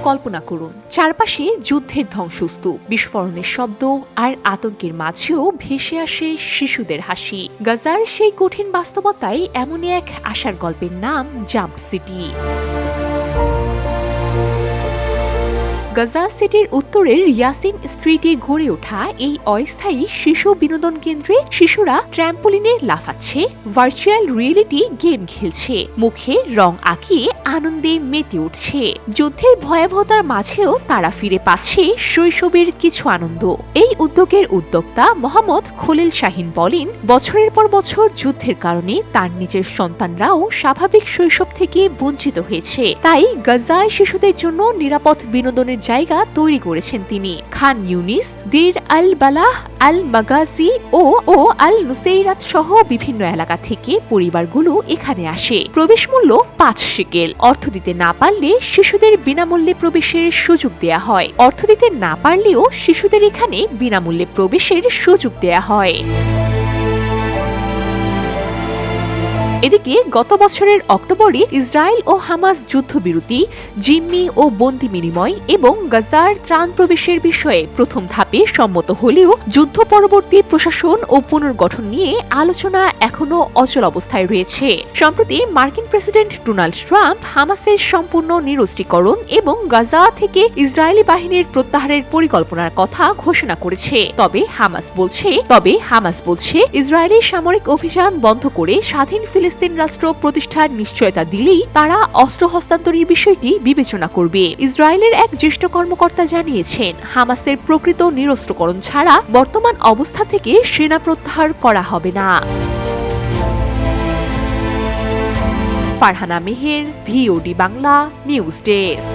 কল্পনা করুন, চারপাশে যুদ্ধের ধ্বংসস্তূপ, বিস্ফোরণের শব্দ আর আতঙ্কের মাঝেও ভেসে আসে শিশুদের হাসি। গাজার সেই কঠিন বাস্তবতায় এমনই এক আশার গল্পের নাম জাম্প সিটি। গাজা সিটির উত্তরের ইয়াসিন স্ট্রিটে গড়ে ওঠা এই অস্থায়ী শিশু বিনোদন কেন্দ্রে শিশুরা ট্র্যাম্পোলিনে লাফাচ্ছে, ভার্চুয়াল রিয়েলিটি গেম খেলছে, মুখে রং আঁকিয়ে আনন্দে মেতে উঠছে। যুদ্ধের ভয়াবহতার মাঝেও তারা ফিরে পাচ্ছে শৈশবের কিছু আনন্দ। এই উদ্যোগের উদ্যোক্তা মোহাম্মদ খলিল শাহিন বলেন, বছরের পর বছর যুদ্ধের কারণে তার নিজের সন্তানরাও স্বাভাবিক শৈশব থেকে বঞ্চিত হয়েছে। তাই গাজায় শিশুদের জন্য নিরাপদ বিনোদনের জায়গা তৈরি করেছেন তিনি। খান ইউনিস, দির আল বালাহ, আল মাগাজি ও আল নুসেইরাত সহ বিভিন্ন এলাকা থেকে পরিবারগুলো এখানে আসে। প্রবেশ মূল্য ৫ শেকেল। অর্থ দিতে না পারলে শিশুদের বিনামূল্যে প্রবেশের সুযোগ দেয়া হয়। অর্থ দিতে না পারলেও শিশুদের এখানে বিনামূল্যে প্রবেশের সুযোগ দেয়া হয়। এদিকে গত বছরের অক্টোবরে ইসরায়েল ও হামাস যুদ্ধবিরতি, জিম্মি ও বন্দি বিনিময় এবং গাজার ত্রাণ প্রবেশের বিষয়ে প্রথম ধাপে সম্মত হলেও যুদ্ধ পরবর্তী প্রশাসন ও পুনর্গঠন নিয়ে আলোচনা এখনো অচল অবস্থায় রয়েছে। সম্প্রতি মার্কিন প্রেসিডেন্ট ডোনাল্ড ট্রাম্প হামাসের সম্পূর্ণ নিরস্ত্রীকরণ এবং গাজা থেকে ইসরায়েলি বাহিনীর প্রত্যাহারের পরিকল্পনার কথা ঘোষণা করেছে। তবে হামাস বলছে ইসরায়েলি সামরিক অভিযান বন্ধ করে স্বাধীন ফিলিস্তিন রাষ্ট্র প্রতিষ্ঠার নিশ্চয়তা দিলেই তারা অস্ত্র হস্তান্তরের বিষয়টি বিবেচনা করবে। ইসরায়েলের এক জ্যেষ্ঠ কর্মকর্তা জানিয়েছেন, হামাসের প্রকৃত নিরস্ত্রকরণ ছাড়া বর্তমান অবস্থা থেকে সেনা প্রত্যাহার করা হবে না। Farhana Meher, VOD Bangla news desk.